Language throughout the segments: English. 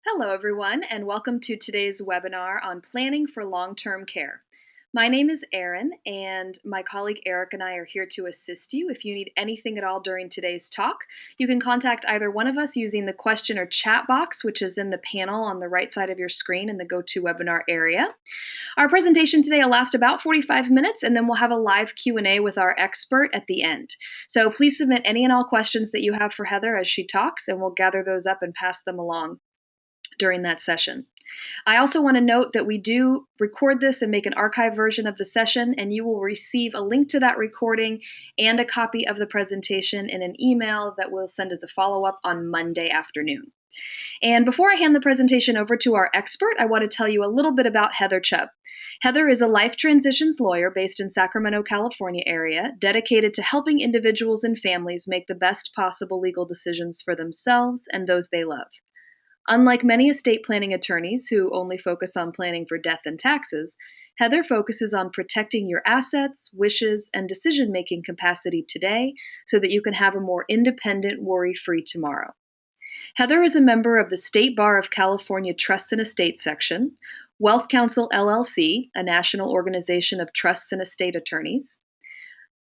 Hello, everyone, and welcome to today's webinar on planning for long-term care. My name is Erin, and my colleague Eric and I are here to assist you. If you need anything at all during today's talk, you can contact either one of us using the question or chat box, which is in the panel on the right side of your screen in the GoToWebinar area. Our presentation today will last about 45 minutes, and then we'll have a live Q&A with our expert at the end. So please submit any and all questions that you have for Heather as she talks, and we'll gather those up and pass them along during that session. I also want to note that we do record this and make an archive version of the session, and you will receive a link to that recording and a copy of the presentation in an email that we'll send as a follow-up on Monday afternoon. And before I hand the presentation over to our expert, I want to tell you a little bit about Heather Chubb. Heather is a life transitions lawyer based in Sacramento, California area, dedicated to helping individuals and families make the best possible legal decisions for themselves and those they love. Unlike many estate planning attorneys who only focus on planning for death and taxes, Heather focuses on protecting your assets, wishes, and decision-making capacity today so that you can have a more independent, worry-free tomorrow. Heather is a member of the State Bar of California Trusts and Estates Section, Wealth Counsel LLC, a national organization of trusts and estate attorneys,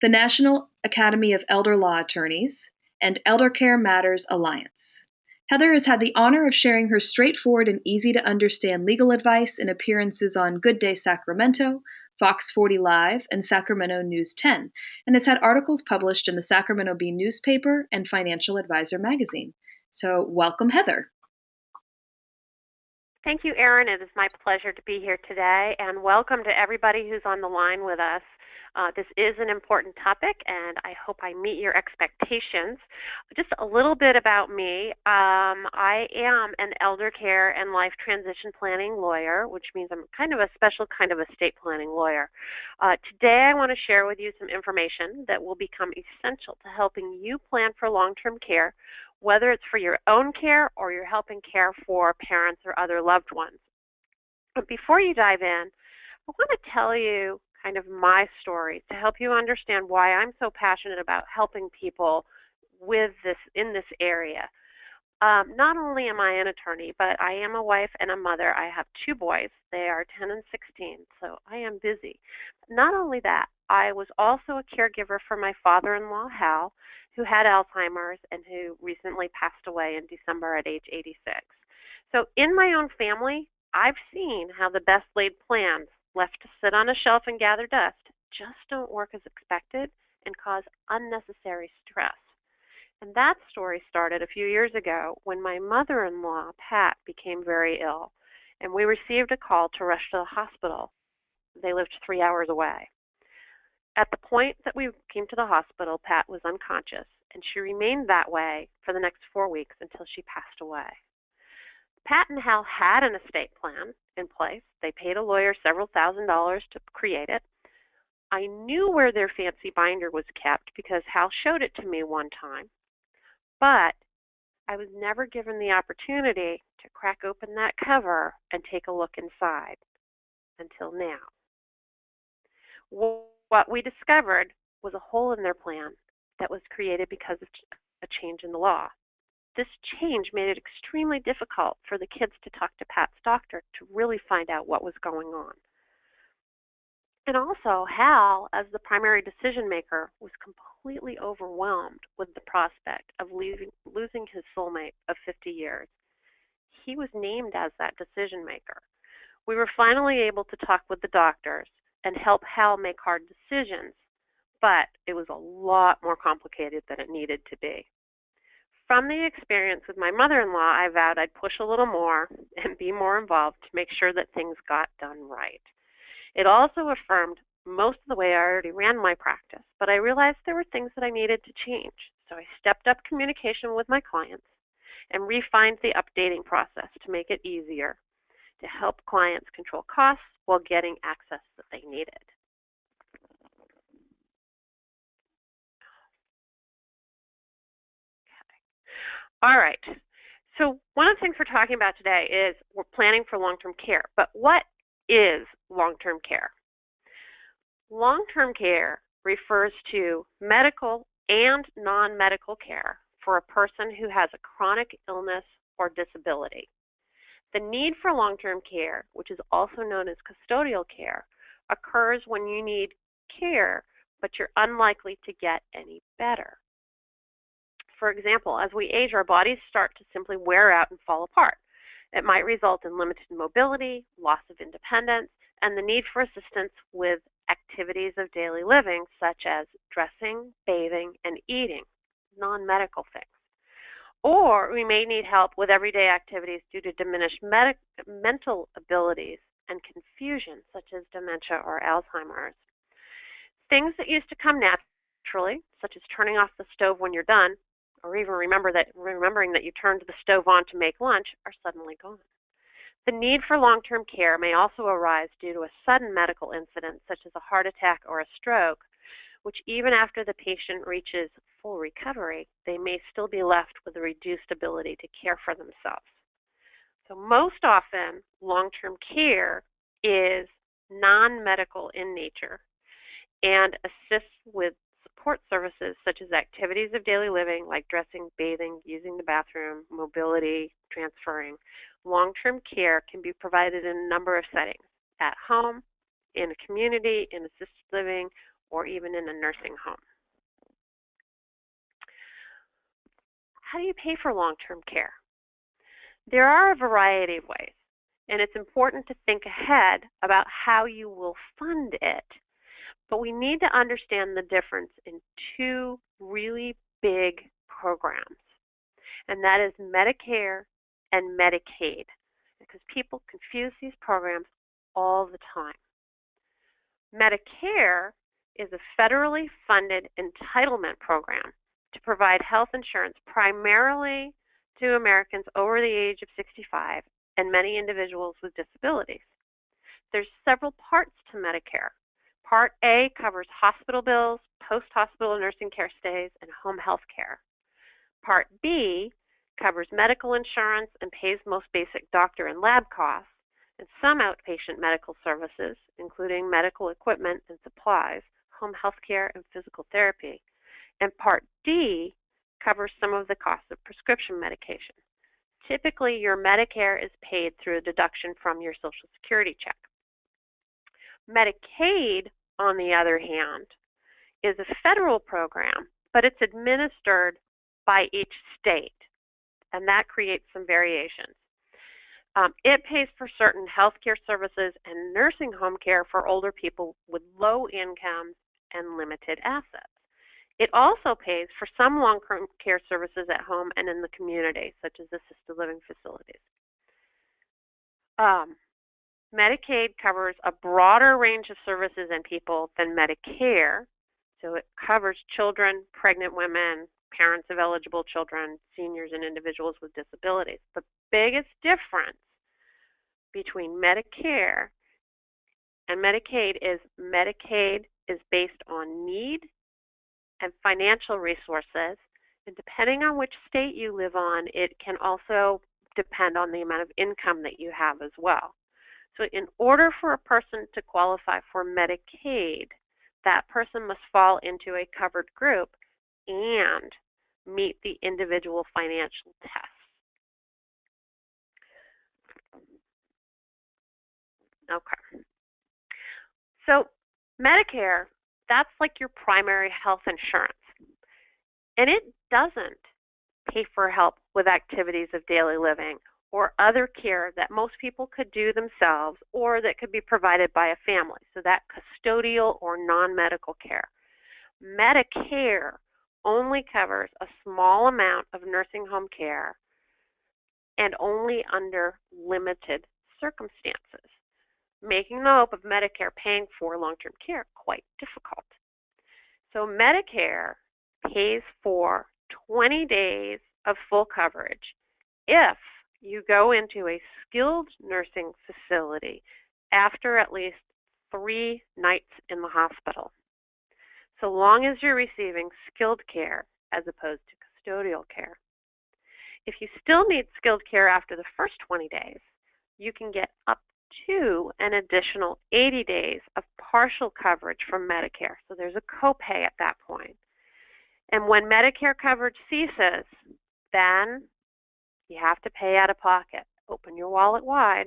the National Academy of Elder Law Attorneys, and Elder Care Matters Alliance. Heather has had the honor of sharing her straightforward and easy-to-understand legal advice in appearances on Good Day Sacramento, Fox 40 Live, and Sacramento News 10, and has had articles published in the Sacramento Bee newspaper and Financial Advisor magazine. So welcome, Heather. Thank you, Erin. It is my pleasure to be here today, and welcome to everybody who's on the line with us. This is an important topic, and I hope I meet your expectations. Just a little bit about me. I am an elder care and life transition planning lawyer, which means I'm kind of a special kind of estate planning lawyer. Today I want to share with you some information that will become essential to helping you plan for long-term care, whether it's for your own care or you're helping care for parents or other loved ones. But before you dive in, I want to tell you kind of my story to help you understand why I'm so passionate about helping people with this in this area. Not only am I an attorney, but I am a wife and a mother. I have two boys. They are 10 and 16, so I am busy. Not only that, I was also a caregiver for my father-in-law, Hal, who had Alzheimer's and who recently passed away in December at age 86. So in my own family, I've seen how the best laid plans left to sit on a shelf and gather dust just don't work as expected and cause unnecessary stress. And that story started a few years ago when my mother-in-law, Pat, became very ill, and we received a call to rush to the hospital. They lived 3 hours away. At the point that we came to the hospital, Pat was unconscious, and she remained that way for the next 4 weeks until she passed away. Pat and Hal had an estate plan in place. They paid a lawyer several $1,000s to create it. I knew where their fancy binder was kept because Hal showed it to me one time, but I was never given the opportunity to crack open that cover and take a look inside until now. What we discovered was a hole in their plan that was created because of a change in the law. This change made it extremely difficult for the kids to talk to Pat's doctor to really find out what was going on. And also, Hal, as the primary decision maker, was completely overwhelmed with the prospect of losing his soulmate of 50 years. He was named as that decision maker. We were finally able to talk with the doctors and help Hal make hard decisions, but it was a lot more complicated than it needed to be. From the experience with my mother-in-law, I vowed I'd push a little more and be more involved to make sure that things got done right. It also affirmed most of the way I already ran my practice, but I realized there were things that I needed to change. So I stepped up communication with my clients and refined the updating process to make it easier to help clients control costs while getting access that they needed. All right, so one of the things we're talking about today is we're planning for long-term care, but what is long-term care? Long-term care refers to medical and non-medical care for a person who has a chronic illness or disability. The need for long-term care, which is also known as custodial care, occurs when you need care, but you're unlikely to get any better. For example, as we age, our bodies start to simply wear out and fall apart. It might result in limited mobility, loss of independence, and the need for assistance with activities of daily living, such as dressing, bathing, and eating, non-medical things. Or we may need help with everyday activities due to diminished mental abilities and confusion, such as dementia or Alzheimer's. Things that used to come naturally, such as turning off the stove when you're done, or even remembering that you turned the stove on to make lunch, are suddenly gone. The need for long-term care may also arise due to a sudden medical incident, such as a heart attack or a stroke, which even after the patient reaches full recovery, they may still be left with a reduced ability to care for themselves. So most often, long-term care is non-medical in nature and assists with support services such as activities of daily living like dressing, bathing, using the bathroom, mobility, transferring. Long-term care can be provided in a number of settings: at home, in a community, in assisted living, or even in a nursing home. How do you pay for long-term care? There are a variety of ways, and it's important to think ahead about how you will fund it. But we need to understand the difference in two really big programs, and that is Medicare and Medicaid, because people confuse these programs all the time. Medicare is a federally funded entitlement program to provide health insurance primarily to Americans over the age of 65 and many individuals with disabilities. There's several parts to Medicare. Part A covers hospital bills, post-hospital nursing care stays, and home health care. Part B covers medical insurance and pays most basic doctor and lab costs, and some outpatient medical services, including medical equipment and supplies, home health care, and physical therapy. And Part D covers some of the costs of prescription medication. Typically, your Medicare is paid through a deduction from your Social Security check. Medicaid, on the other hand, is a federal program, but it's administered by each state, and that creates some variations. It pays for certain health care services and nursing home care for older people with low incomes and limited assets. It also pays for some long-term care services at home and in the community, such as assisted living facilities. Medicaid covers a broader range of services and people than Medicare, so it covers children, pregnant women, parents of eligible children, seniors, and individuals with disabilities. The biggest difference between Medicare and Medicaid is based on need and financial resources, and depending on which state you live on, it can also depend on the amount of income that you have as well. So in order for a person to qualify for Medicaid, that person must fall into a covered group and meet the individual financial tests. Okay. So Medicare, that's like your primary health insurance. And it doesn't pay for help with activities of daily living or other care that most people could do themselves or that could be provided by a family, so that custodial or non-medical care. Medicare only covers a small amount of nursing home care and only under limited circumstances, making the hope of Medicare paying for long-term care quite difficult. So Medicare pays for 20 days of full coverage if you go into a skilled nursing facility after at least 3 nights in the hospital, so long as you're receiving skilled care as opposed to custodial care. If you still need skilled care after the first 20 days, you can get up to an additional 80 days of partial coverage from Medicare. So there's a copay at that point. And when Medicare coverage ceases, then you have to pay out of pocket open your wallet wide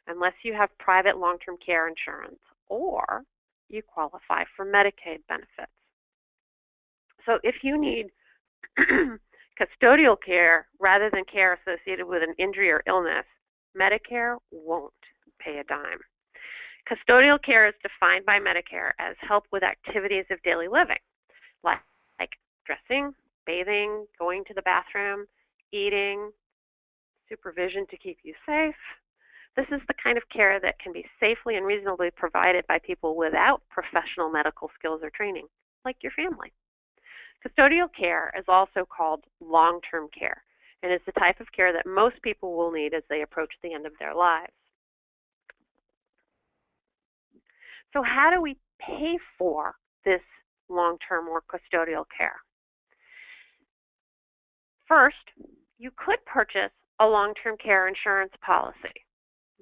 unless you have private long-term care insurance or you qualify for Medicaid benefits. So if you need custodial care rather than care associated with an injury or illness, Medicare won't pay a dime. Custodial care is defined by Medicare as help with activities of daily living, like dressing, bathing, going to the bathroom, eating, supervision to keep you safe. This is the kind of care that can be safely and reasonably provided by people without professional medical skills or training, like your family. Custodial care is also called long-term care and is the type of care that most people will need as they approach the end of their lives. So how do we pay for this long-term or custodial care? First, you could purchase a long-term care insurance policy.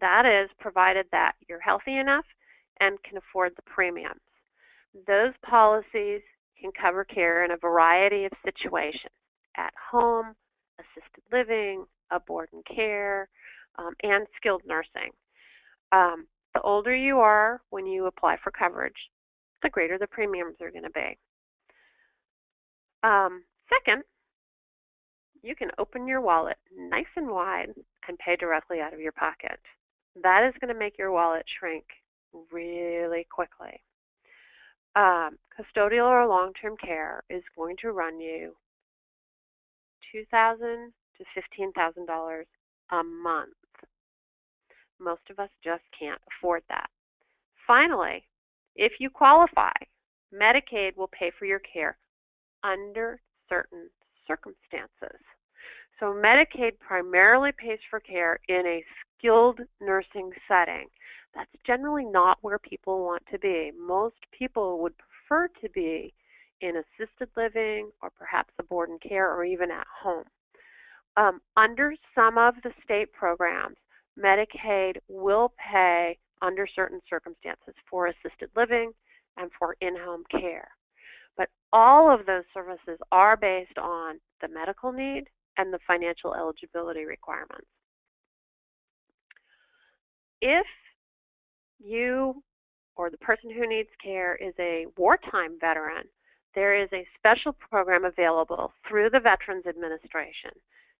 That is, provided that you're healthy enough and can afford the premiums. Those policies can cover care in a variety of situations: at home, assisted living, board and care, and skilled nursing. The older you are when you apply for coverage, the greater the premiums are going to be. Second, you can open your wallet nice and wide and pay directly out of your pocket. That is going to make your wallet shrink really quickly. Custodial or long-term care is going to run you $2,000 to $15,000 a month. Most of us just can't afford that. Finally, if you qualify, Medicaid will pay for your care under certain circumstances. So Medicaid primarily pays for care in a skilled nursing setting. That's generally not where people want to be. Most people would prefer to be in assisted living or perhaps a board and care or even at home. Under some of the state programs, Medicaid will pay under certain circumstances for assisted living and for in-home care. But all of those services are based on the medical need and the financial eligibility requirements. If you or the person who needs care is a wartime veteran, there is a special program available through the Veterans Administration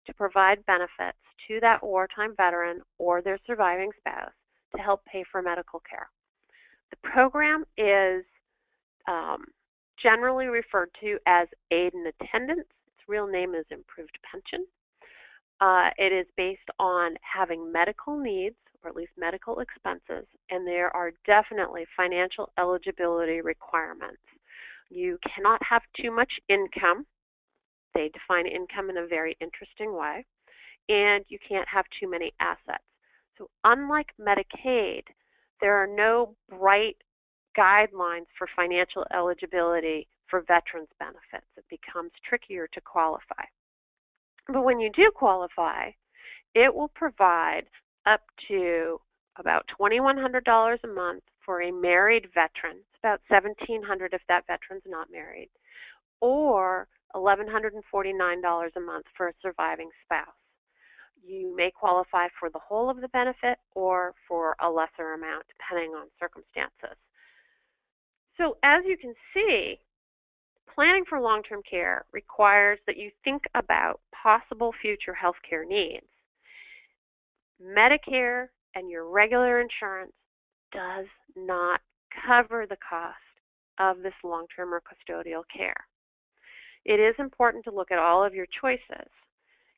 to provide benefits to that wartime veteran or their surviving spouse to help pay for medical care. The program is generally referred to as aid and attendance. Its real name is improved pension. It is based on having medical needs, or at least medical expenses, and there are definitely financial eligibility requirements. You cannot have too much income. They define income in a very interesting way. And you can't have too many assets. So unlike Medicaid, there are no bright guidelines for financial eligibility for veterans benefits. It becomes trickier to qualify. But when you do qualify, it will provide up to about $2,100 a month for a married veteran. It's about $1,700 if that veteran's not married, or $1,149 a month for a surviving spouse. You may qualify for the whole of the benefit or for a lesser amount, depending on circumstances. So as you can see, planning for long-term care requires that you think about possible future health care needs. Medicare and your regular insurance does not cover the cost of this long-term or custodial care. It is important to look at all of your choices.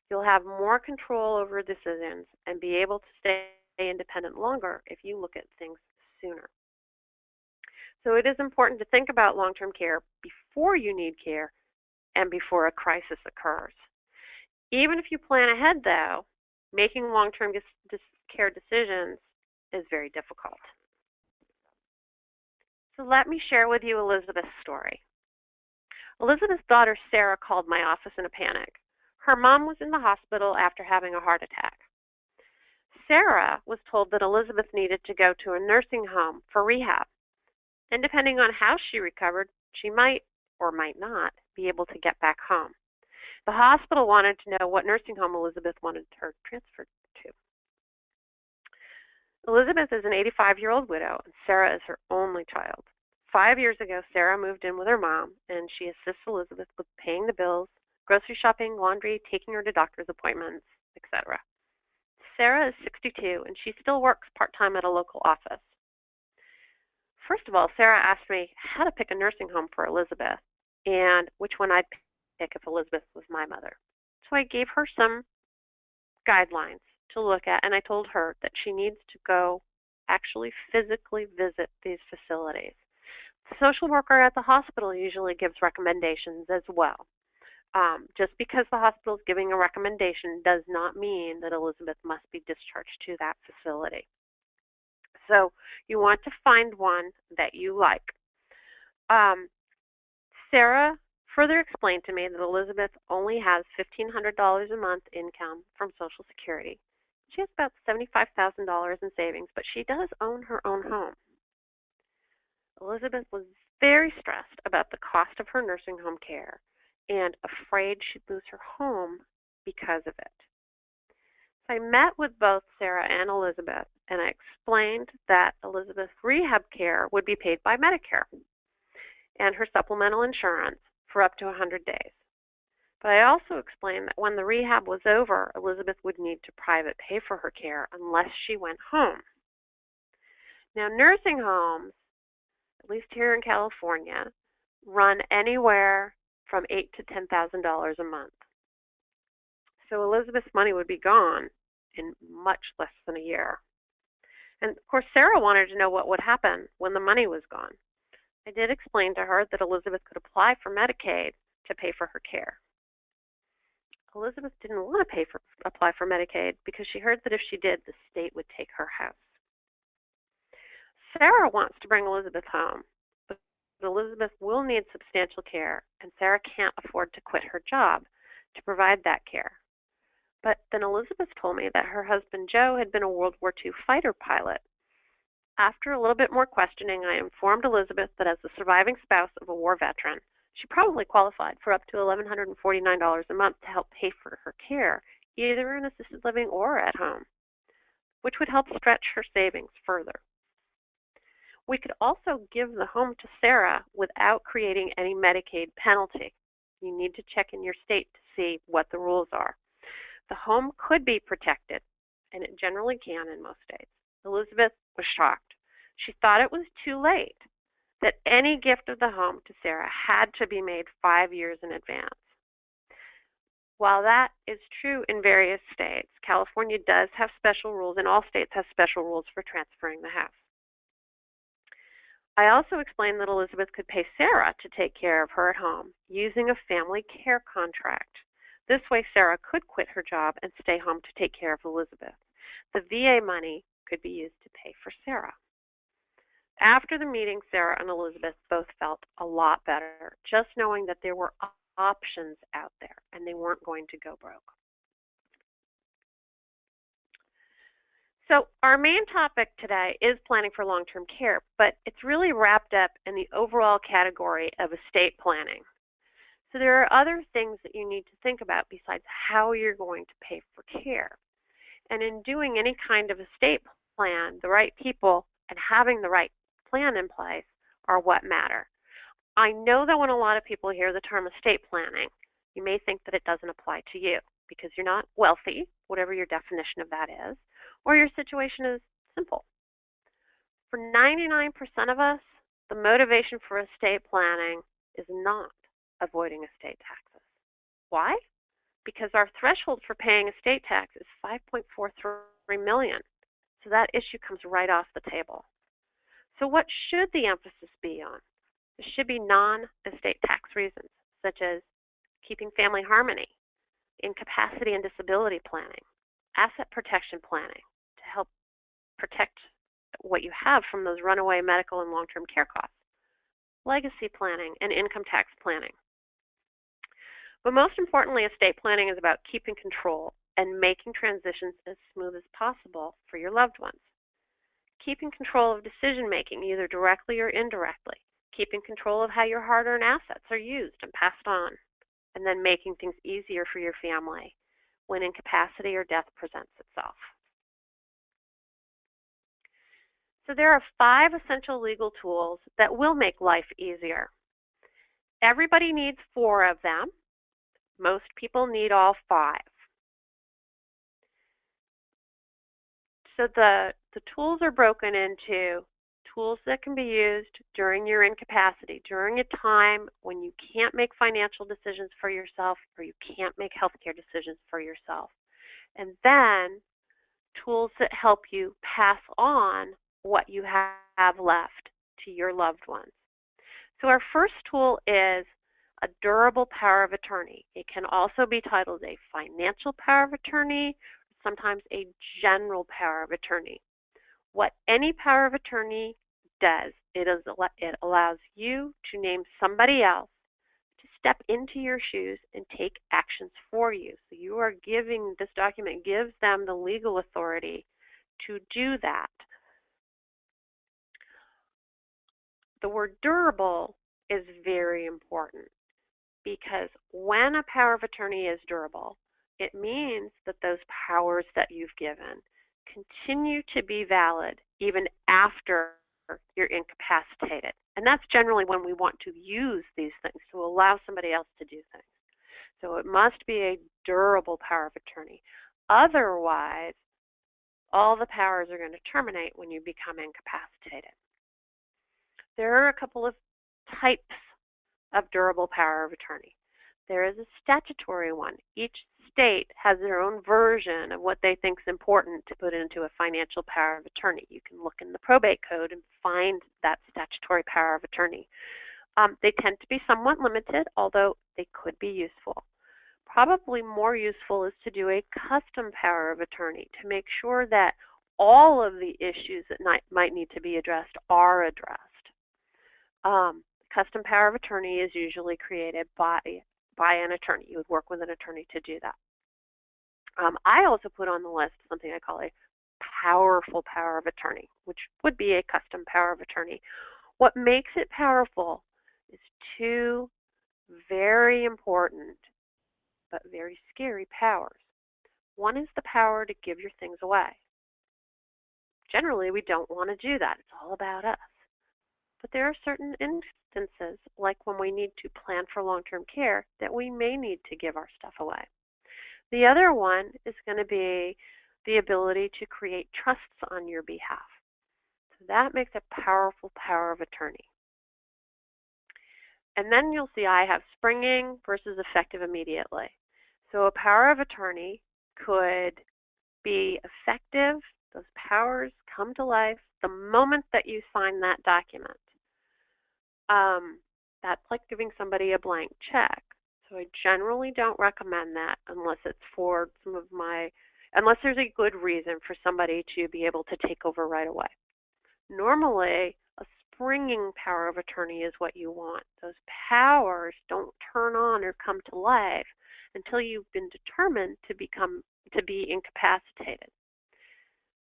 You'll have more control over decisions and be able to stay independent longer if you look at things sooner. So it is important to think about long-term care before you need care and before a crisis occurs. Even if you plan ahead, though, making long-term care decisions is very difficult. So let me share with you Elizabeth's story. Elizabeth's daughter, Sarah, called my office in a panic. Her mom was in the hospital after having a heart attack. Sarah was told that Elizabeth needed to go to a nursing home for rehab. And depending on how she recovered, she might or might not be able to get back home. The hospital wanted to know what nursing home Elizabeth wanted her transferred to. Elizabeth is an 85-year-old widow, and Sarah is her only child. 5 years ago, Sarah moved in with her mom, and she assists Elizabeth with paying the bills, grocery shopping, laundry, taking her to doctor's appointments, etc. Sarah is 62, and she still works part-time at a local office. First of all, Sarah asked me how to pick a nursing home for Elizabeth and which one I'd pick if Elizabeth was my mother. So I gave her some guidelines to look at, and I told her that she needs to go actually physically visit these facilities. The social worker at the hospital usually gives recommendations as well. Just because the hospital is giving a recommendation does not mean that Elizabeth must be discharged to that facility. So you want to find one that you like. Sarah further explained to me that Elizabeth only has $1,500 a month income from Social Security. She has about $75,000 in savings, but she does own her own home. Elizabeth was very stressed about the cost of her nursing home care and afraid she'd lose her home because of it. So I met with both Sarah and Elizabeth, and I explained that Elizabeth's rehab care would be paid by Medicare and her supplemental insurance for up to 100 days. But I also explained that when the rehab was over, Elizabeth would need to private pay for her care unless she went home. Now, nursing homes, at least here in California, run anywhere from $8,000 to $10,000 a month. So Elizabeth's money would be gone in much less than a year. And of course, Sarah wanted to know what would happen when the money was gone. I did explain to her that Elizabeth could apply for Medicaid to pay for her care. Elizabeth didn't want to apply for Medicaid because she heard that if she did, the state would take her house. Sarah wants to bring Elizabeth home, but Elizabeth will need substantial care, and Sarah can't afford to quit her job to provide that care. But then Elizabeth told me that her husband Joe had been a World War II fighter pilot. After a little bit more questioning, I informed Elizabeth that as the surviving spouse of a war veteran, she probably qualified for up to $1,149 a month to help pay for her care, either in assisted living or at home, which would help stretch her savings further. We could also give the home to Sarah without creating any Medicaid penalty. You need to check in your state to see what the rules are. The home could be protected, and it generally can in most states. Elizabeth was shocked. She thought it was too late, that any gift of the home to Sarah had to be made 5 years in advance. While that is true in various states, California does have special rules, and all states have special rules for transferring the house. I also explained that Elizabeth could pay Sarah to take care of her at home using a family care contract. This way, Sarah could quit her job and stay home to take care of Elizabeth. The VA money could be used to pay for Sarah. After the meeting, Sarah and Elizabeth both felt a lot better, just knowing that there were options out there and they weren't going to go broke. So our main topic today is planning for long-term care, but it's really wrapped up in the overall category of estate planning. So there are other things that you need to think about besides how you're going to pay for care. And in doing any kind of estate plan, the right people and having the right plan in place are what matter. I know that when a lot of people hear the term estate planning, you may think that it doesn't apply to you because you're not wealthy, whatever your definition of that is, or your situation is simple. For 99% of us, the motivation for estate planning is not avoiding estate taxes. Why? Because our threshold for paying estate tax is $5.43 million. So that issue comes right off the table. So what should the emphasis be on? It should be non-estate tax reasons, such as keeping family harmony, incapacity and disability planning, asset protection planning to help protect what you have from those runaway medical and long-term care costs, legacy planning, and income tax planning. But most importantly, estate planning is about keeping control and making transitions as smooth as possible for your loved ones. Keeping control of decision-making, either directly or indirectly. Keeping control of how your hard-earned assets are used and passed on. And then making things easier for your family when incapacity or death presents itself. So there are 5 essential legal tools that will make life easier. Everybody needs 4 of them. Most people need all 5. So the tools are broken into tools that can be used during your incapacity, during a time when you can't make financial decisions for yourself or you can't make healthcare decisions for yourself. And then tools that help you pass on what you have left to your loved ones. So our first tool is a durable power of attorney. It can also be titled a financial power of attorney, sometimes a general power of attorney. What any power of attorney does, it allows you to name somebody else to step into your shoes and take actions for you. So you are giving, this document gives them the legal authority to do that. The word durable is very important because when a power of attorney is durable, it means that those powers that you've given continue to be valid even after you're incapacitated. And that's generally when we want to use these things to allow somebody else to do things. So it must be a durable power of attorney. Otherwise, all the powers are going to terminate when you become incapacitated. There are a couple of types of durable power of attorney. There is a statutory one. Each state has their own version of what they think is important to put into a financial power of attorney. You can look in the probate code and find that statutory power of attorney. They tend to be somewhat limited, although they could be useful. Probably more useful is to do a custom power of attorney to make sure that all of the issues that might need to be addressed are addressed. Custom power of attorney is usually created by an attorney. You would work with an attorney to do that. I also put on the list something I call a powerful power of attorney, which would be a custom power of attorney. What makes it powerful is 2 very important but very scary powers. One is the power to give your things away. Generally, we don't want to do that. It's all about us. But there are certain instances, like when we need to plan for long-term care, that we may need to give our stuff away. The other one is going to be the ability to create trusts on your behalf. So that makes a powerful power of attorney. And then you'll see I have springing versus effective immediately. So a power of attorney could be effective. Those powers come to life the moment that you sign that document. That's like giving somebody a blank check. So I generally don't recommend that unless it's for unless there's a good reason for somebody to be able to take over right away. Normally, a springing power of attorney is what you want. Those powers don't turn on or come to life until you've been determined to be incapacitated.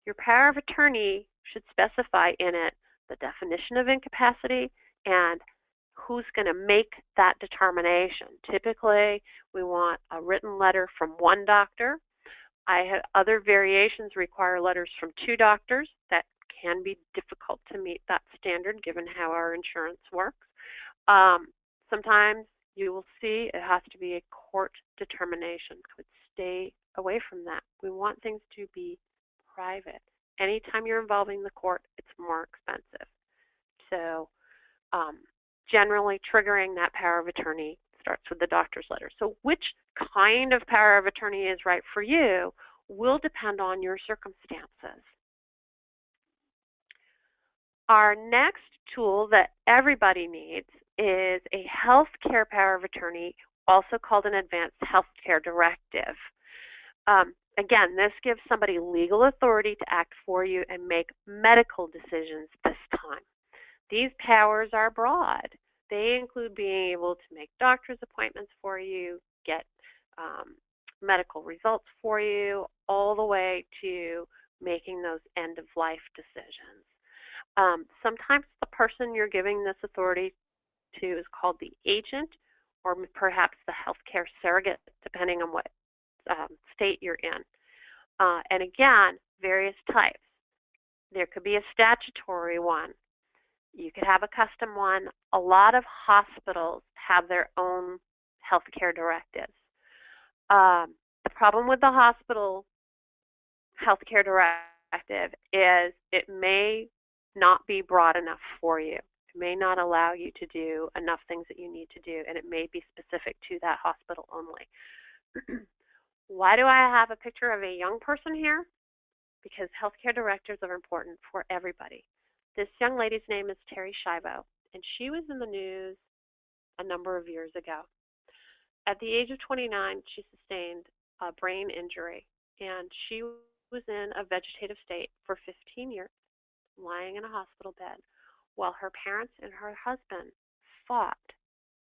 Your power of attorney should specify in it the definition of incapacity and who's going to make that determination. Typically, we want a written letter from one doctor. Other variations require letters from 2 doctors. That can be difficult to meet that standard given how our insurance works. Sometimes you will see it has to be a court determination. I would stay away from that. We want things to be private. Anytime you're involving the court, it's more expensive. So generally triggering that power of attorney starts with the doctor's letter. So which kind of power of attorney is right for you will depend on your circumstances. Our next tool that everybody needs is a healthcare power of attorney, also called an advanced healthcare directive. Again, this gives somebody legal authority to act for you and make medical decisions this time. These powers are broad. They include being able to make doctor's appointments for you, get medical results for you, all the way to making those end-of-life decisions. Sometimes the person you're giving this authority to is called the agent or perhaps the healthcare surrogate, depending on what state you're in. And again, various types. There could be a statutory one. You could have a custom one. A lot of hospitals have their own healthcare directives. The problem with the hospital healthcare directive is it may not be broad enough for you. It may not allow you to do enough things that you need to do, and it may be specific to that hospital only. Why do I have a picture of a young person here? Because healthcare directives are important for everybody. This young lady's name is Terry Schiavo, and she was in the news a number of years ago. At the age of 29, she sustained a brain injury, and she was in a vegetative state for 15 years, lying in a hospital bed, while her parents and her husband fought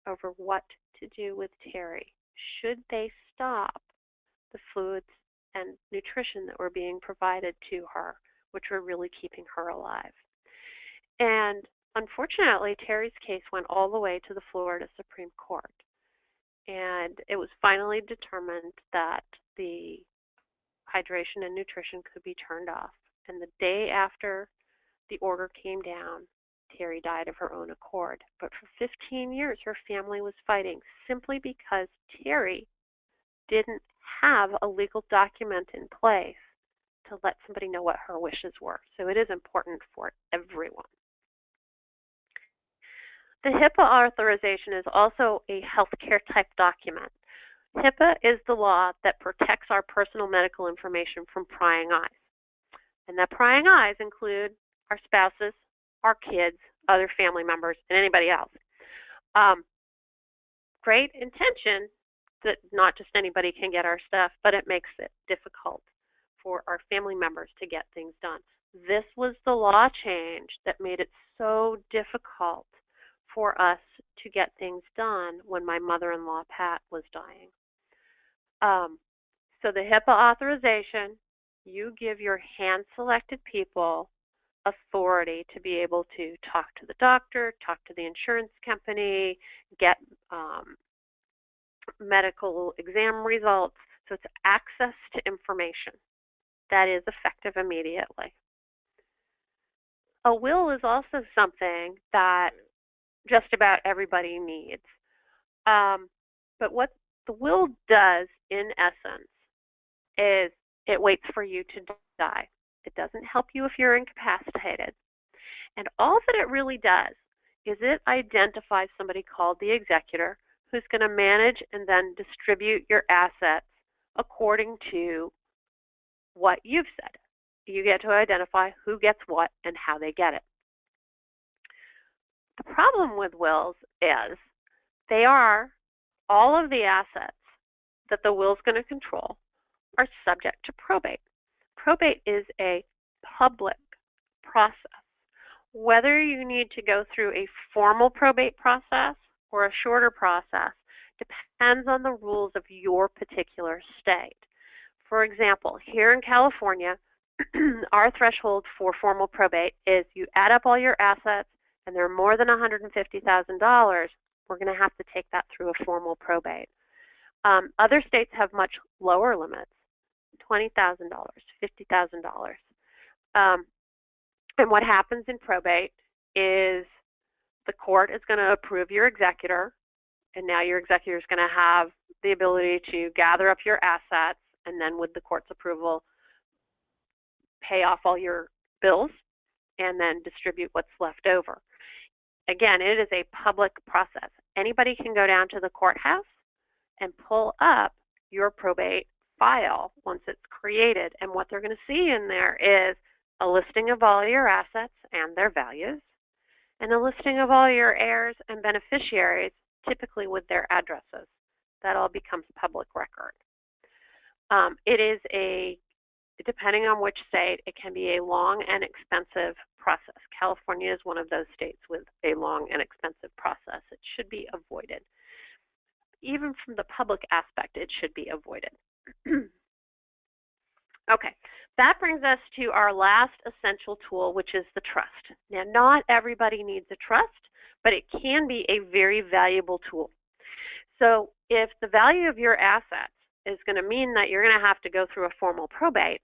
over what to do with Terry. Should they stop the fluids and nutrition that were being provided to her, which were really keeping her alive? And unfortunately, Terry's case went all the way to the Florida Supreme Court. And it was finally determined that the hydration and nutrition could be turned off. And the day after the order came down, Terry died of her own accord. But for 15 years, her family was fighting simply because Terry didn't have a legal document in place to let somebody know what her wishes were. So it is important for everyone. The HIPAA authorization is also a healthcare type document. HIPAA is the law that protects our personal medical information from prying eyes. And that prying eyes include our spouses, our kids, other family members, and anybody else. Great intention that not just anybody can get our stuff, but it makes it difficult for our family members to get things done. This was the law change that made it so difficult for us to get things done when my mother-in-law, Pat, was dying. So the HIPAA authorization, you give your hand-selected people authority to be able to talk to the doctor, talk to the insurance company, get medical exam results. So it's access to information that is effective immediately. A will is also something that just about everybody needs. But what the will does, in essence, is it waits for you to die. It doesn't help you if you're incapacitated. And all that it really does is it identifies somebody called the executor who's going to manage and then distribute your assets according to what you've said. You get to identify who gets what and how they get it. The problem with wills is they are all of the assets that the will's going to control are subject to probate. Probate is a public process. Whether you need to go through a formal probate process or a shorter process depends on the rules of your particular state. For example, here in California, our threshold for formal probate is you add up all your assets and they're more than $150,000, we're going to have to take that through a formal probate. Other states have much lower limits, $20,000, $50,000. And what happens in probate is the court is going to approve your executor, and now your executor is going to have the ability to gather up your assets, and then with the court's approval, pay off all your bills, and then distribute what's left over. Again, it is a public process. Anybody can go down to the courthouse and pull up your probate file once it's created, and what they're going to see in there is a listing of all your assets and their values, and a listing of all your heirs and beneficiaries, typically with their addresses. That all becomes public record. It is depending on which state, it can be a long and expensive process. California is one of those states with a long and expensive process. It should be avoided. Even from the public aspect, it should be avoided. Okay, that brings us to our last essential tool, which is the trust. Now, not everybody needs a trust, but it can be a very valuable tool. So if the value of your assets is going to mean that you're going to have to go through a formal probate,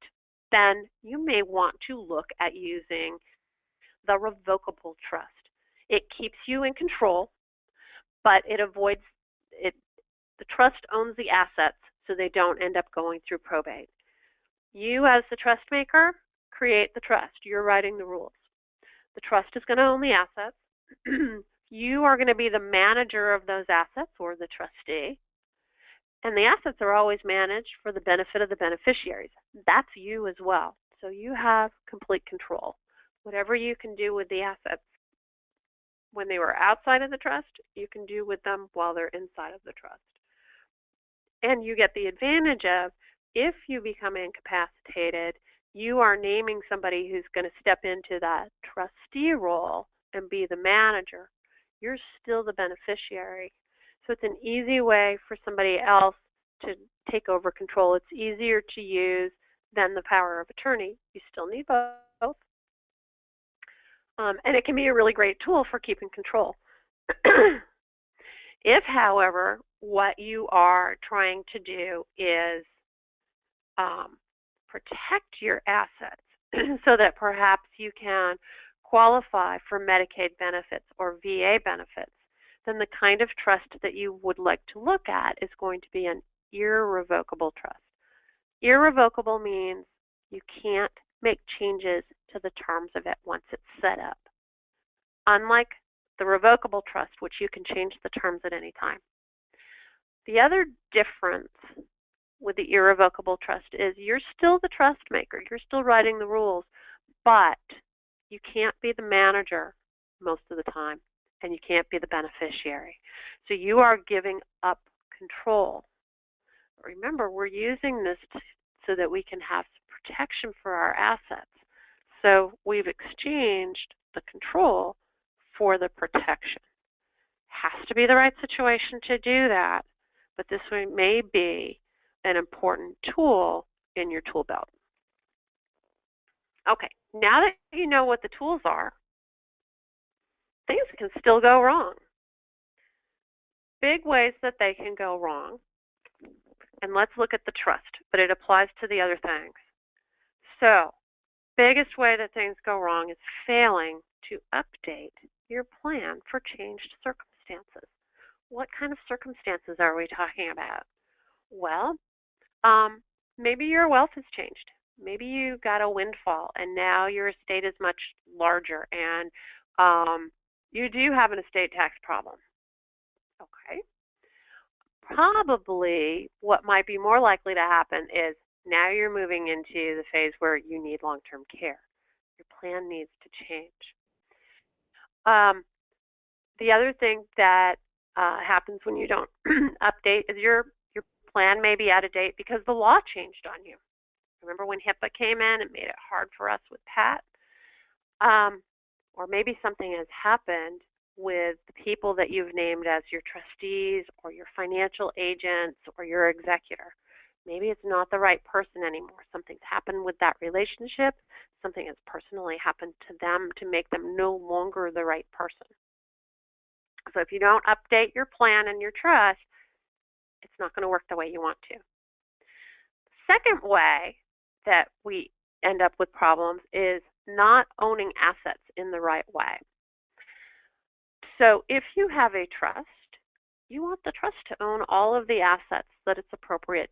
then you may want to look at using the revocable trust. It keeps you in control, but it avoids it. The trust owns the assets, so they don't end up going through probate. You, as the trust maker, create the trust. You're writing the rules. The trust is going to own the assets. You are going to be the manager of those assets, or the trustee. And the assets are always managed for the benefit of the beneficiaries. That's you as well. So you have complete control. Whatever you can do with the assets when they were outside of the trust, you can do with them while they're inside of the trust. And you get the advantage of, if you become incapacitated, you are naming somebody who's going to step into that trustee role and be the manager. You're still the beneficiary. So it's an easy way for somebody else to take over control. It's easier to use than the power of attorney. You still need both. And it can be a really great tool for keeping control. If, however, what you are trying to do is protect your assets so that perhaps you can qualify for Medicaid benefits or VA benefits, then the kind of trust that you would like to look at is going to be an irrevocable trust. Irrevocable means you can't make changes to the terms of it once it's set up, unlike the revocable trust, which you can change the terms at any time. The other difference with the irrevocable trust is you're still the trust maker. You're still writing the rules, but you can't be the manager most of the time, and you can't be the beneficiary. So you are giving up control. Remember, we're using this so that we can have protection for our assets. So we've exchanged the control for the protection. Has to be the right situation to do that, but this may be an important tool in your tool belt. Okay, now that you know what the tools are, things can still go wrong. Big ways that they can go wrong, and let's look at the trust, but it applies to the other things. So, biggest way that things go wrong is failing to update your plan for changed circumstances. What kind of circumstances are we talking about? Well, maybe your wealth has changed. Maybe you got a windfall and now your estate is much larger, and you do have an estate tax problem. Okay. Probably what might be more likely to happen is now you're moving into the phase where you need long-term care. Your plan needs to change. The other thing that happens when you don't update is your plan may be out of date because the law changed on you. Remember when HIPAA came in, it made it hard for us with PAT? Or maybe something has happened with the people that you've named as your trustees or your financial agents or your executor. Maybe it's not the right person anymore. Something's happened with that relationship. Something has personally happened to them to make them no longer the right person. So if you don't update your plan and your trust, it's not going to work the way you want to. Second way that we end up with problems is not owning assets in the right way. So if you have a trust, you want the trust to own all of the assets that it's appropriate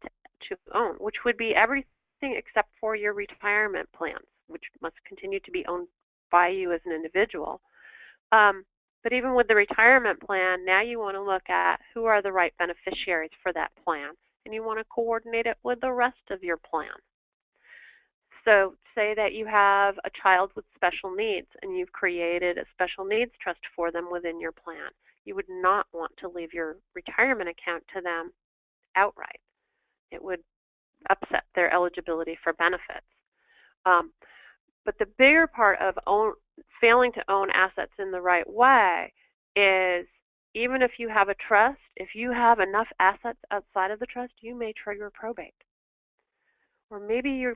to own, which would be everything except for your retirement plans, which must continue to be owned by you as an individual. But even with the retirement plan, now you want to look at who are the right beneficiaries for that plan, and you want to coordinate it with the rest of your plan. So say that you have a child with special needs and you've created a special needs trust for them within your plan. You would not want to leave your retirement account to them outright. It would upset their eligibility for benefits. But the bigger part of failing to own assets in the right way is, even if you have a trust, if you have enough assets outside of the trust, you may trigger probate. Or maybe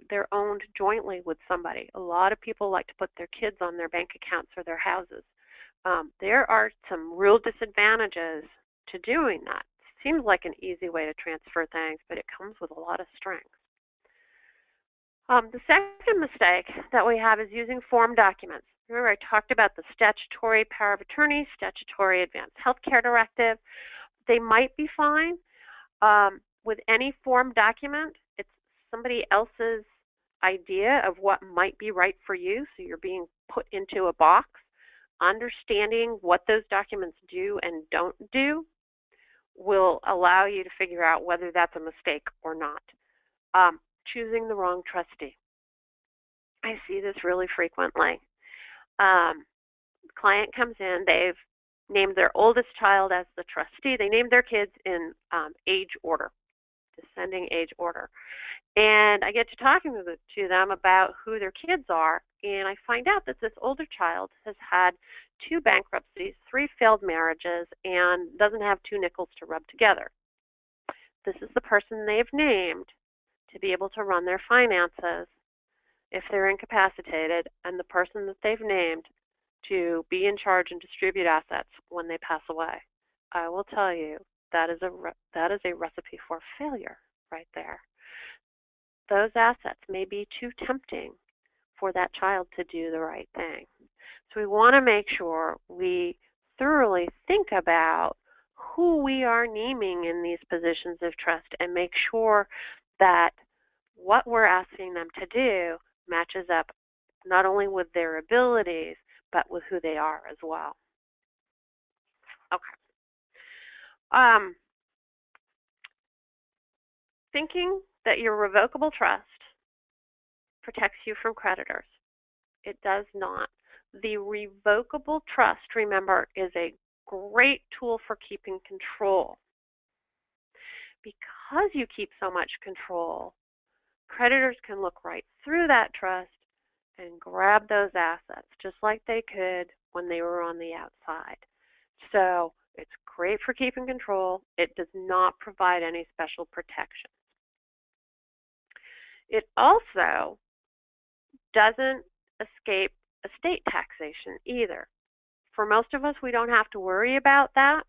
they're owned jointly with somebody. A lot of people like to put their kids on their bank accounts or their houses. There are some real disadvantages to doing that. It seems like an easy way to transfer things, but it comes with a lot of strings. The second mistake that we have is using form documents. Remember, I talked about the statutory power of attorney, statutory advanced health care directive. They might be fine. With any form document, it's somebody else's idea of what might be right for you, so you're being put into a box. Understanding what those documents do and don't do will allow you to figure out whether that's a mistake or not. Choosing the wrong trustee. I see this really frequently. Client comes in, they've named their oldest child as the trustee. They named their kids in age order, descending age order. And I get to talking to them about who their kids are, and I find out that this older child has had 2 bankruptcies, 3 failed marriages, and doesn't have 2 nickels to rub together. This is the person they've named to be able to run their finances if they're incapacitated, and the person that they've named to be in charge and distribute assets when they pass away. I will tell you, that is a recipe for failure right there. Those assets may be too tempting for that child to do the right thing. So we want to make sure we thoroughly think about who we are naming in these positions of trust and make sure that what we're asking them to do matches up not only with their abilities, but with who they are as well. Okay. Thinking that your revocable trust protects you from creditors. It does not. The revocable trust, remember, is a great tool for keeping control. Because you keep so much control, creditors can look right through that trust and grab those assets just like they could when they were on the outside. So it's great for keeping control. It does not provide any special protection. It also doesn't escape estate taxation either. For most of us, we don't have to worry about that.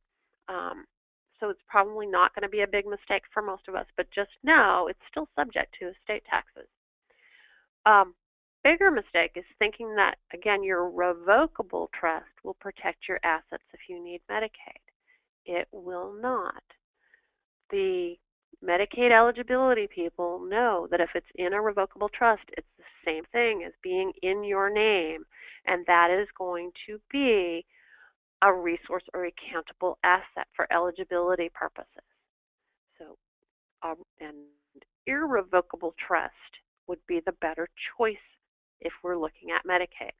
So it's probably not going to be a big mistake for most of us, but just know it's still subject to estate taxes. Bigger mistake is thinking that, again, your revocable trust will protect your assets if you need Medicaid. It will not. The Medicaid eligibility people know that if it's in a revocable trust, it's the same thing as being in your name, and that is going to be a resource or a countable asset for eligibility purposes. So an irrevocable trust would be the better choice if we're looking at Medicaid.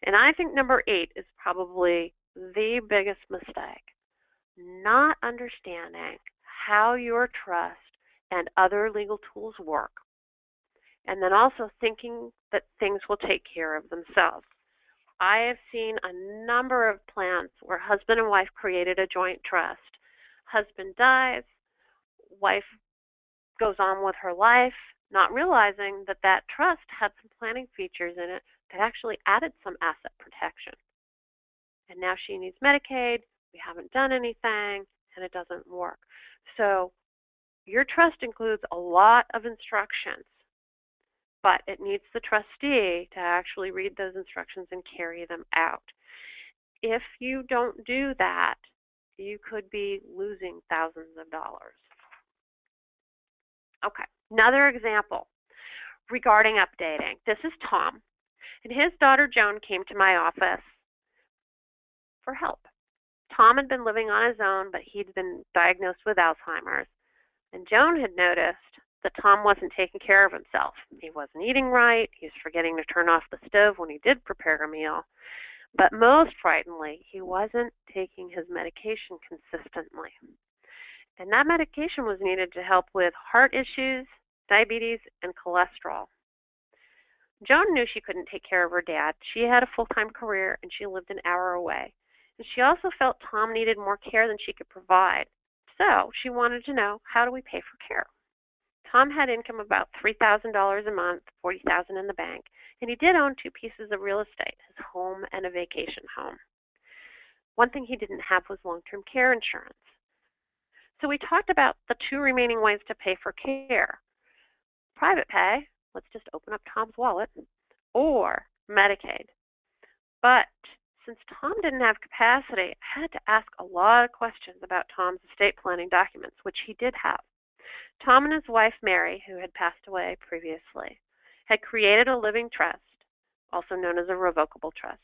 And I think number 8 is probably the biggest mistake, not understanding how your trust and other legal tools work, and then also thinking that things will take care of themselves. I have seen a number of plans where husband and wife created a joint trust. Husband dies, wife goes on with her life, not realizing that that trust had some planning features in it that actually added some asset protection. And now she needs Medicaid, we haven't done anything, and it doesn't work. So your trust includes a lot of instructions, but it needs the trustee to actually read those instructions and carry them out. If you don't do that, you could be losing thousands of dollars. Okay, another example regarding updating. This is Tom, and his daughter Joan came to my office for help. Tom had been living on his own, but he'd been diagnosed with Alzheimer's, and Joan had noticed that Tom wasn't taking care of himself. He wasn't eating right, he was forgetting to turn off the stove when he did prepare a meal, but most frighteningly, he wasn't taking his medication consistently. And that medication was needed to help with heart issues, diabetes, and cholesterol. Joan knew she couldn't take care of her dad. She had a full-time career, and she lived an hour away. And she also felt Tom needed more care than she could provide. So she wanted to know, how do we pay for care? Tom had income of about $3,000 a month, $40,000 in the bank, and he did own 2 pieces of real estate, his home and a vacation home. One thing he didn't have was long-term care insurance. So we talked about the 2 remaining ways to pay for care. Private pay, let's just open up Tom's wallet, or Medicaid. But since Tom didn't have capacity, I had to ask a lot of questions about Tom's estate planning documents, which he did have. Tom and his wife, Mary, who had passed away previously, had created a living trust, also known as a revocable trust,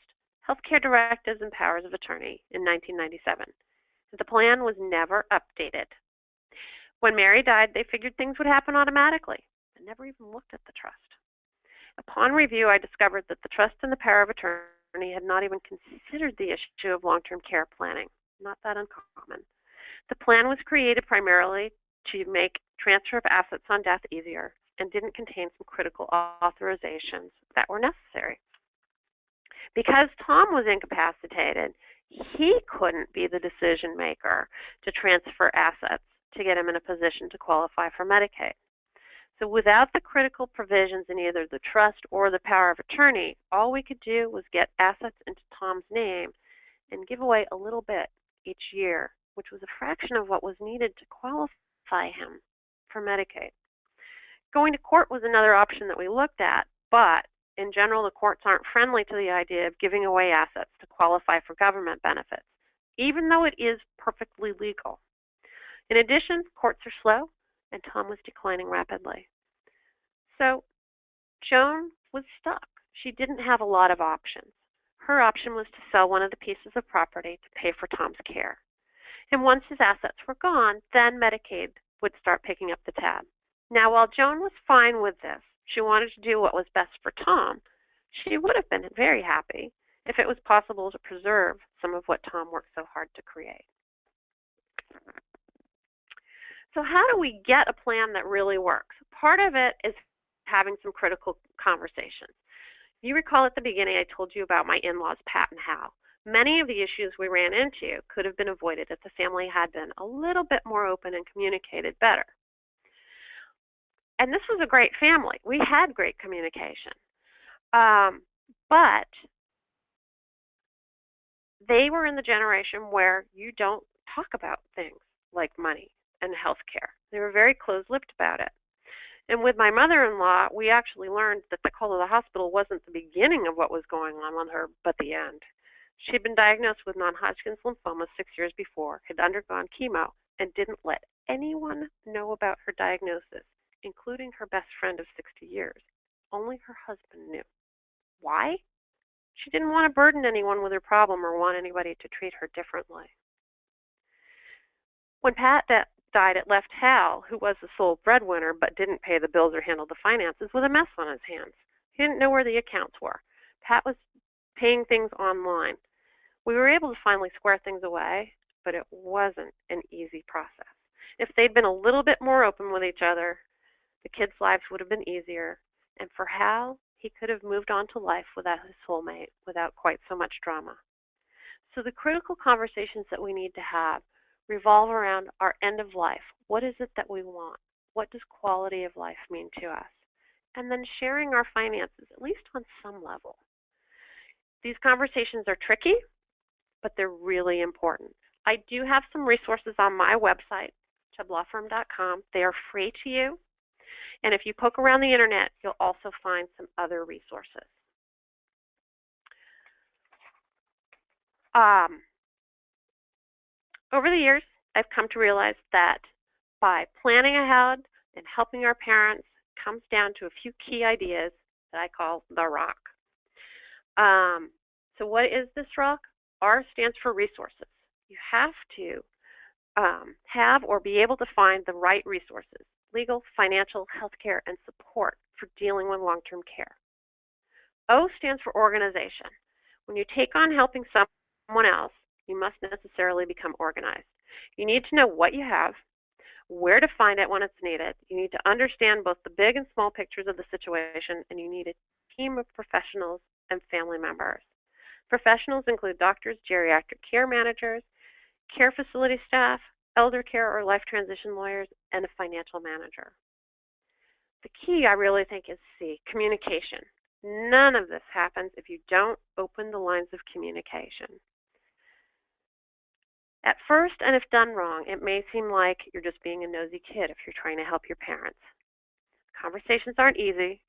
healthcare directives and powers of attorney in 1997. The plan was never updated. When Mary died, they figured things would happen automatically and never even looked at the trust. Upon review, I discovered that the trust and the power of attorney had not even considered the issue of long-term care planning. Not that uncommon. The plan was created primarily to make transfer of assets on death easier and didn't contain some critical authorizations that were necessary. Because Tom was incapacitated, he couldn't be the decision maker to transfer assets to get him in a position to qualify for Medicaid. So without the critical provisions in either the trust or the power of attorney, all we could do was get assets into Tom's name and give away a little bit each year, which was a fraction of what was needed to qualify him for Medicaid. Going to court was another option that we looked at, but in general, the courts aren't friendly to the idea of giving away assets to qualify for government benefits, even though it is perfectly legal. In addition, courts are slow, and Tom was declining rapidly. So Joan was stuck. She didn't have a lot of options. Her option was to sell one of the pieces of property to pay for Tom's care. And once his assets were gone, then Medicaid would start picking up the tab. Now, while Joan was fine with this, she wanted to do what was best for Tom. She would have been very happy if it was possible to preserve some of what Tom worked so hard to create. So how do we get a plan that really works? Part of it is having some critical conversations. You recall at the beginning I told you about my in-laws, Pat and Hal. Many of the issues we ran into could have been avoided if the family had been a little bit more open and communicated better. And this was a great family. We had great communication. But they were in the generation where you don't talk about things like money and health care. They were very close-lipped about it. And with my mother-in-law, we actually learned that the call to the hospital wasn't the beginning of what was going on with her, but the end. She'd been diagnosed with non-Hodgkin's lymphoma 6 years before, had undergone chemo, and didn't let anyone know about her diagnosis, including her best friend of 60 years. Only her husband knew. Why? She didn't want to burden anyone with her problem or want anybody to treat her differently. When Pat died, it left Hal, who was the sole breadwinner but didn't pay the bills or handle the finances, with a mess on his hands. He didn't know where the accounts were. Pat was paying things online. We were able to finally square things away, but it wasn't an easy process. If they'd been a little bit more open with each other, the kids' lives would have been easier. And for Hal, he could have moved on to life without his soulmate, without quite so much drama. So the critical conversations that we need to have revolve around our end of life. What is it that we want? What does quality of life mean to us? And then sharing our finances, at least on some level. These conversations are tricky, but they're really important. I do have some resources on my website, chubblawfirm.com. They are free to you. And if you poke around the internet, you'll also find some other resources. Over the years, I've come to realize that by planning ahead and helping our parents comes down to a few key ideas that I call the R.O.C.K. So what is this R.O.C.K? R stands for resources. You have to have or be able to find the right resources, legal, financial, healthcare, and support for dealing with long-term care. O stands for organization. When you take on helping someone else, you must necessarily become organized. You need to know what you have, where to find it when it's needed. You need to understand both the big and small pictures of the situation, and you need a team of professionals and family members. Professionals include doctors, geriatric care managers, care facility staff, elder care or life transition lawyers, and a financial manager. The key, I really think, is C, communication. None of this happens if you don't open the lines of communication. At first, and if done wrong, it may seem like you're just being a nosy kid if you're trying to help your parents. Conversations aren't easy.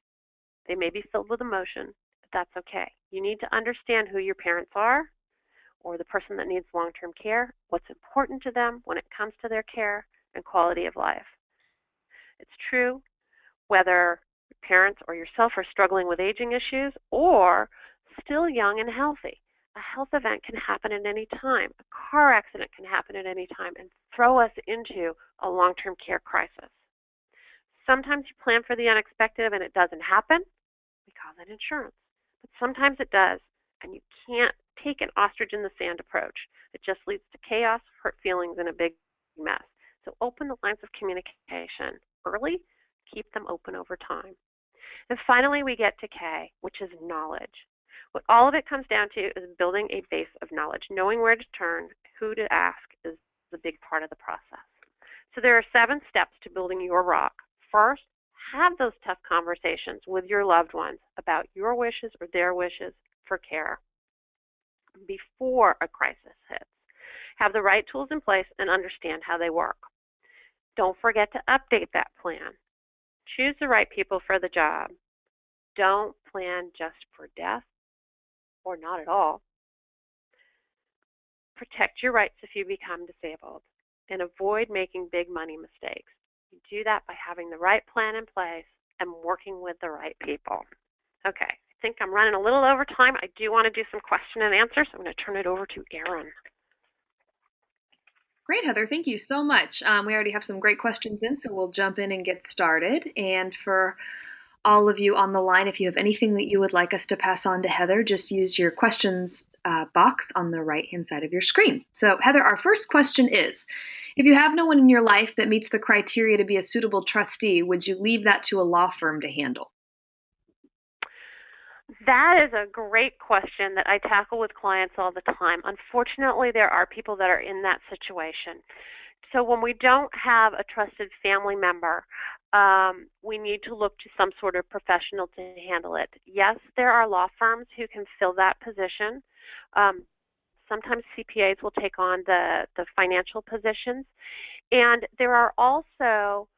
They may be filled with emotion, but that's okay. You need to understand who your parents are or the person that needs long-term care, what's important to them when it comes to their care and quality of life. It's true whether parents or yourself are struggling with aging issues or still young and healthy. A health event can happen at any time. A car accident can happen at any time and throw us into a long-term care crisis. Sometimes you plan for the unexpected and it doesn't happen. We call that insurance. But sometimes it does, and you can't take an ostrich in the sand approach. It just leads to chaos, hurt feelings, and a big mess. So open the lines of communication early, keep them open over time. And finally, we get to K, which is knowledge. What all of it comes down to is building a base of knowledge. Knowing where to turn, who to ask is the big part of the process. So there are 7 steps to building your R.O.C. First, have those tough conversations with your loved ones about your wishes or their wishes for care before a crisis hits. Have the right tools in place and understand how they work. Don't forget to update that plan. Choose the right people for the job. Don't plan just for death or not at all. Protect your rights if you become disabled and avoid making big money mistakes. You do that by having the right plan in place and working with the right people. Okay, I think I'm running a little over time. I do want to do some question and answer, so I'm going to turn it over to Erin. Great, Heather. Thank you so much. We already have some great questions in, so we'll jump in and get started. And for all of you on the line, if you have anything that you would like us to pass on to Heather, just use your questions box on the right-hand side of your screen. So, Heather, our first question is, if you have no one in your life that meets the criteria to be a suitable trustee, would you leave that to a law firm to handle? That is a great question that I tackle with clients all the time. Unfortunately, there are people that are in that situation. So when we don't have a trusted family member, we need to look to some sort of professional to handle it. Yes, there are law firms who can fill that position. Sometimes CPAs will take on the financial positions. And there are also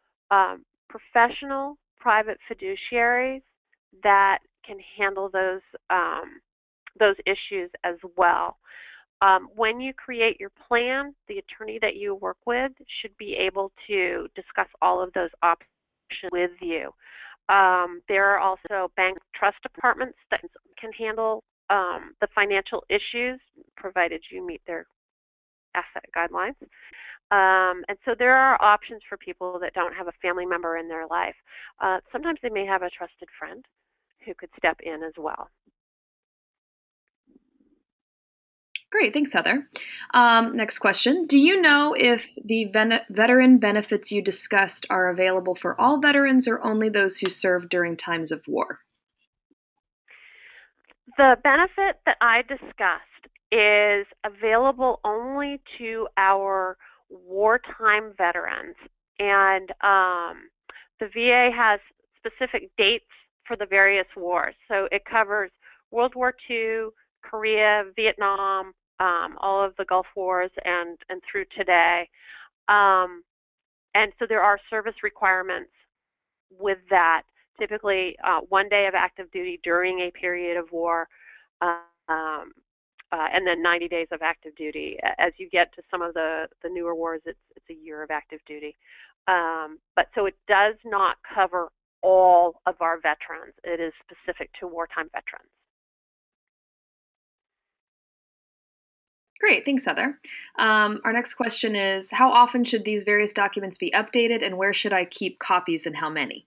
professional private fiduciaries that can handle those issues as well. When you create your plan, the attorney that you work with should be able to discuss all of those options with you. There are also bank trust departments that can handle the financial issues, provided you meet their asset guidelines. And so there are options for people that don't have a family member in their life. Sometimes they may have a trusted friend who could step in as well. Great, thanks, Heather. Next question. Do you know if the veteran benefits you discussed are available for all veterans or only those who served during times of war? The benefit that I discussed is available only to our wartime veterans. And the VA has specific dates for the various wars. So it covers World War II, Korea, Vietnam, all of the Gulf Wars, and through today. And so there are service requirements with that. Typically, 1 day of active duty during a period of war, and then 90 days of active duty. As you get to some of the newer wars, it's a year of active duty. But so it does not cover all of our veterans. It is specific to wartime veterans. Great, thanks, Heather. Our next question is, how often should these various documents be updated, and where should I keep copies and how many?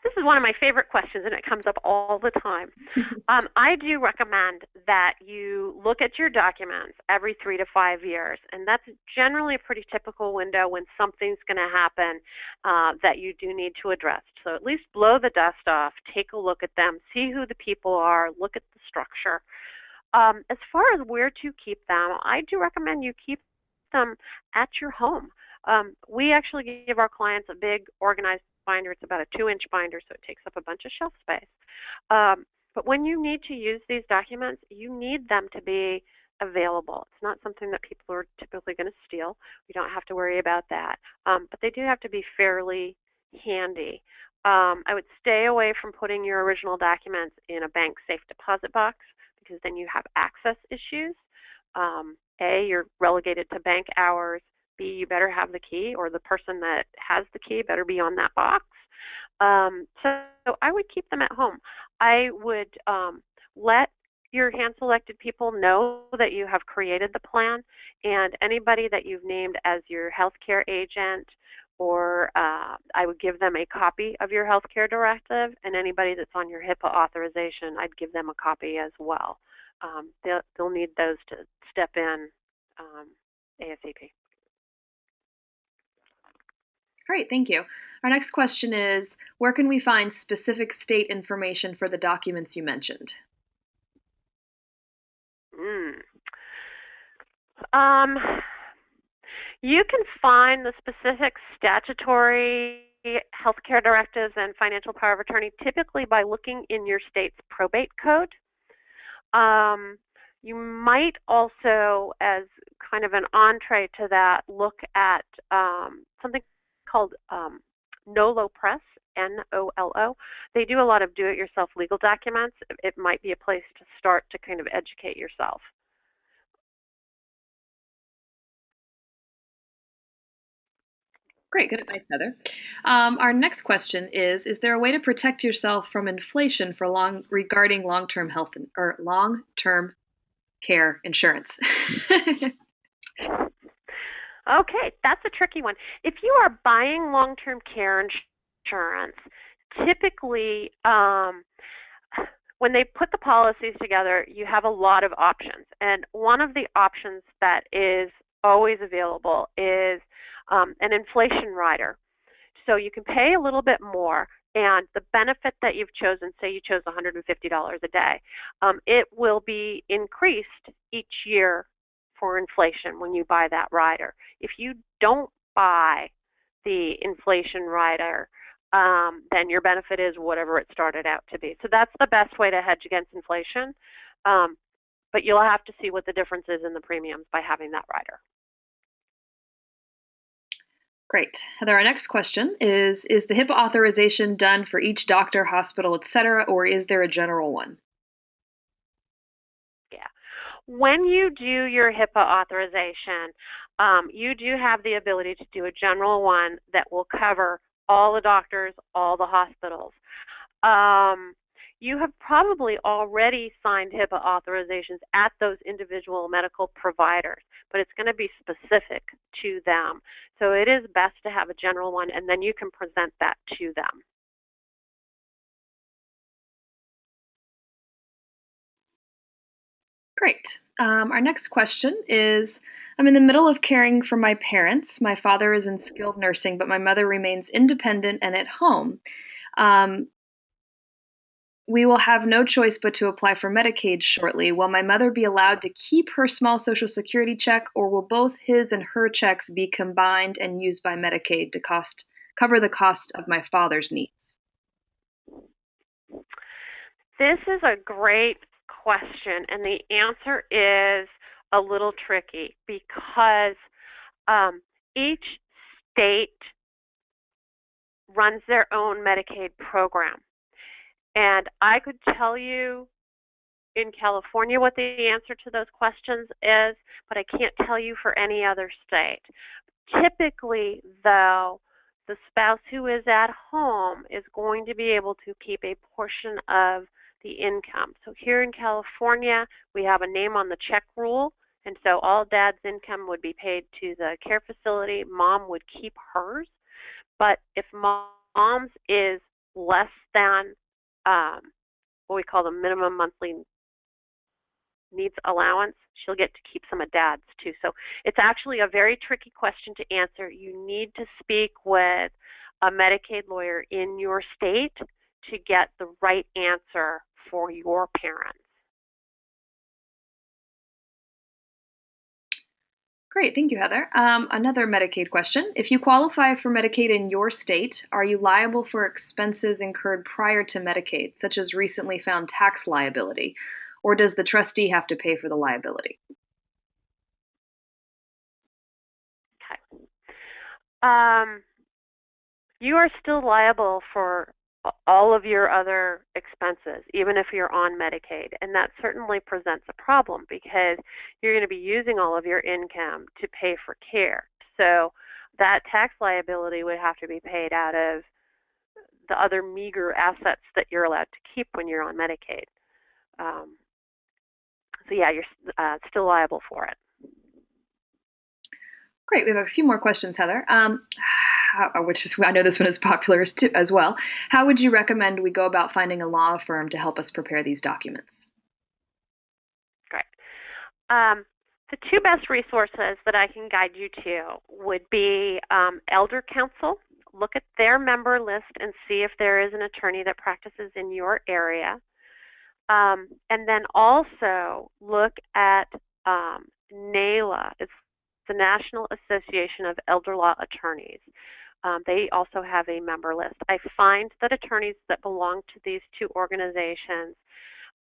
This is one of my favorite questions, and it comes up all the time. I do recommend that you look at your documents every 3 to 5 years, and that's generally a pretty typical window when something's going to happen that you do need to address. So at least blow the dust off, take a look at them, see who the people are, look at the structure. As far as where to keep them, I do recommend you keep them at your home. We actually give our clients a big organized binder. It's about a 2-inch binder, so it takes up a bunch of shelf space. But when you need to use these documents, you need them to be available. It's not something that people are typically going to steal. We don't have to worry about that. But they do have to be fairly handy. I would stay away from putting your original documents in a bank safe deposit box because then you have access issues. A, you're relegated to bank hours. B, you better have the key, or the person that has the key better be on that box. So I would keep them at home. I would let your hand-selected people know that you have created the plan, and anybody that you've named as your healthcare agent, or I would give them a copy of your healthcare directive, and anybody that's on your HIPAA authorization, I'd give them a copy as well. They'll need those to step in ASAP. Great, thank you. Our next question is, where can we find specific state information for the documents you mentioned? You can find the specific statutory healthcare directives and financial power of attorney typically by looking in your state's probate code. You might also, as kind of an entree to that, look at something called NOLO Press, N-O-L-O. They do a lot of do-it-yourself legal documents. It might be a place to start to kind of educate yourself. Great, good advice, Heather. Our next question is there a way to protect yourself from inflation regarding long-term health or long-term care insurance? Okay, that's a tricky one. If you are buying long-term care insurance, typically when they put the policies together, you have a lot of options. And one of the options that is always available is an inflation rider. So you can pay a little bit more, and the benefit that you've chosen, say you chose $150 a day, it will be increased each year for inflation when you buy that rider. If you don't buy the inflation rider, then your benefit is whatever it started out to be. So that's the best way to hedge against inflation, but you'll have to see what the difference is in the premiums by having that rider. Great. Heather, our next question is the HIPAA authorization done for each doctor, hospital, etc., or is there a general one? Yeah. When you do your HIPAA authorization, you do have the ability to do a general one that will cover all the doctors, all the hospitals. You have probably already signed HIPAA authorizations at those individual medical providers, but it's going to be specific to them. So it is best to have a general one, and then you can present that to them. Great. Our next question is, I'm in the middle of caring for my parents. My father is in skilled nursing, but my mother remains independent and at home. We will have no choice but to apply for Medicaid shortly. Will my mother be allowed to keep her small Social Security check, or will both his and her checks be combined and used by Medicaid to cover the cost of my father's needs? This is a great question, and the answer is a little tricky because each state runs their own Medicaid program. And I could tell you in California what the answer to those questions is, but I can't tell you for any other state. Typically, though, the spouse who is at home is going to be able to keep a portion of the income. So here in California, we have a name on the check rule, and so all dad's income would be paid to the care facility. Mom would keep hers. But if mom's is less than what we call the minimum monthly needs allowance, she'll get to keep some of dad's too. So it's actually a very tricky question to answer. You need to speak with a Medicaid lawyer in your state to get the right answer for your parents. Great, thank you, Heather. Another Medicaid question. If you qualify for Medicaid in your state, are you liable for expenses incurred prior to Medicaid, such as recently found tax liability, or does the trustee have to pay for the liability? Okay. you are still liable for all of your other expenses, even if you're on Medicaid. And that certainly presents a problem because you're going to be using all of your income to pay for care. So that tax liability would have to be paid out of the other meager assets that you're allowed to keep when you're on Medicaid. Um, so yeah, you're still liable for it. Great. We have a few more questions, Heather. I know this one is popular as well. How would you recommend we go about finding a law firm to help us prepare these documents? Great. The two best resources that I can guide you to would be Elder Council. Look at their member list and see if there is an attorney that practices in your area. And then also look at NALA. It's the National Association of Elder Law Attorneys. They also have a member list. I find that attorneys that belong to these two organizations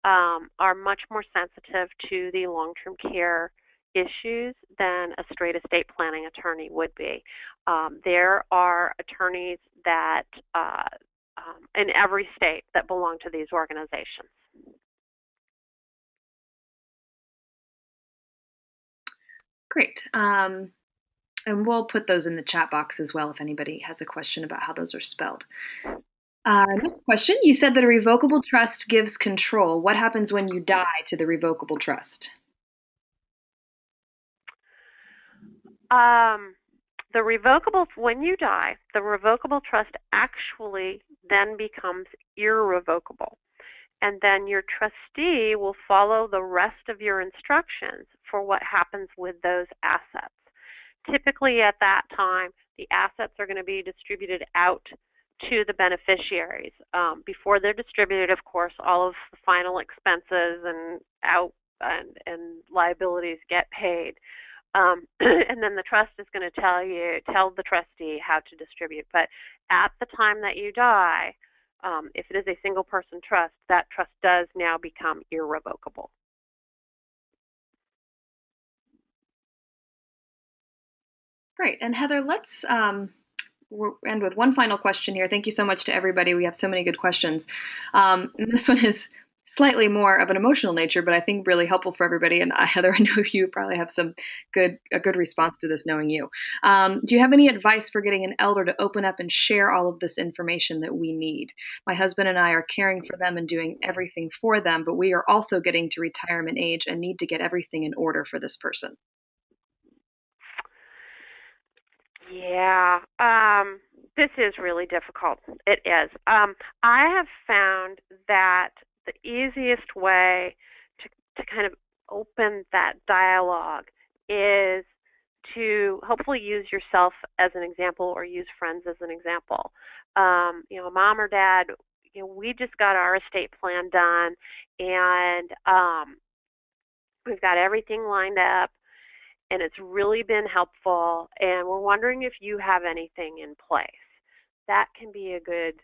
are much more sensitive to the long-term care issues than a straight estate planning attorney would be. There are attorneys that in every state that belong to these organizations. Great. And we'll put those in the chat box as well if anybody has a question about how those are spelled. Next question. You said that a revocable trust gives control. What happens when you die to the revocable trust? When you die, the revocable trust actually then becomes irrevocable. And then your trustee will follow the rest of your instructions for what happens with those assets. Typically at that time, the assets are going to be distributed out to the beneficiaries. Before they're distributed, of course, all of the final expenses and liabilities get paid. And then the trust is going to tell the trustee how to distribute. But at the time that you die, if it is a single person trust, that trust does now become irrevocable. Great. And Heather, let's end with one final question here. Thank you so much to everybody. We have so many good questions. And this one is slightly more of an emotional nature, but I think really helpful for everybody. And Heather, I know you probably have a good response to this, knowing you. Do you have any advice for getting an elder to open up and share all of this information that we need? My husband and I are caring for them and doing everything for them, but we are also getting to retirement age and need to get everything in order for this person. Yeah, this is really difficult. It is. I have found that the easiest way to kind of open that dialogue is to hopefully use yourself as an example or use friends as an example. Mom or dad, we just got our estate plan done, and we've got everything lined up, and it's really been helpful, and we're wondering if you have anything in place. That can be a good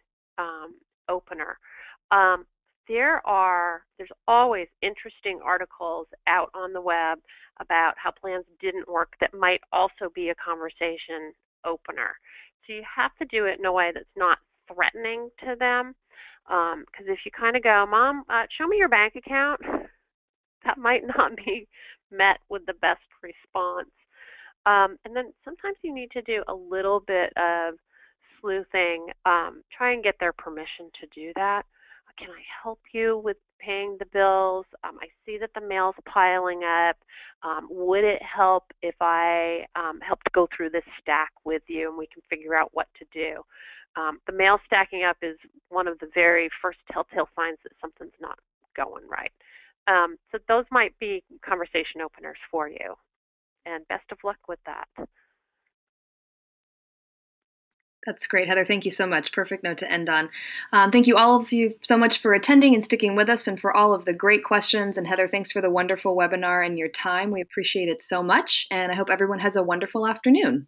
opener. There's always interesting articles out on the web about how plans didn't work that might also be a conversation opener. So you have to do it in a way that's not threatening to them. Because if you kind of go, Mom, show me your bank account, that might not be met with the best response. And then sometimes you need to do a little bit of sleuthing, try and get their permission to do that. Can I help you with paying the bills? I see that the mail's piling up. Would it help if I helped go through this stack with you and we can figure out what to do? The mail stacking up is one of the very first telltale signs that something's not going right. So those might be conversation openers for you. And best of luck with that. That's great, Heather. Thank you so much. Perfect note to end on. Thank you all of you so much for attending and sticking with us and for all of the great questions. And Heather, thanks for the wonderful webinar and your time. We appreciate it so much. And I hope everyone has a wonderful afternoon.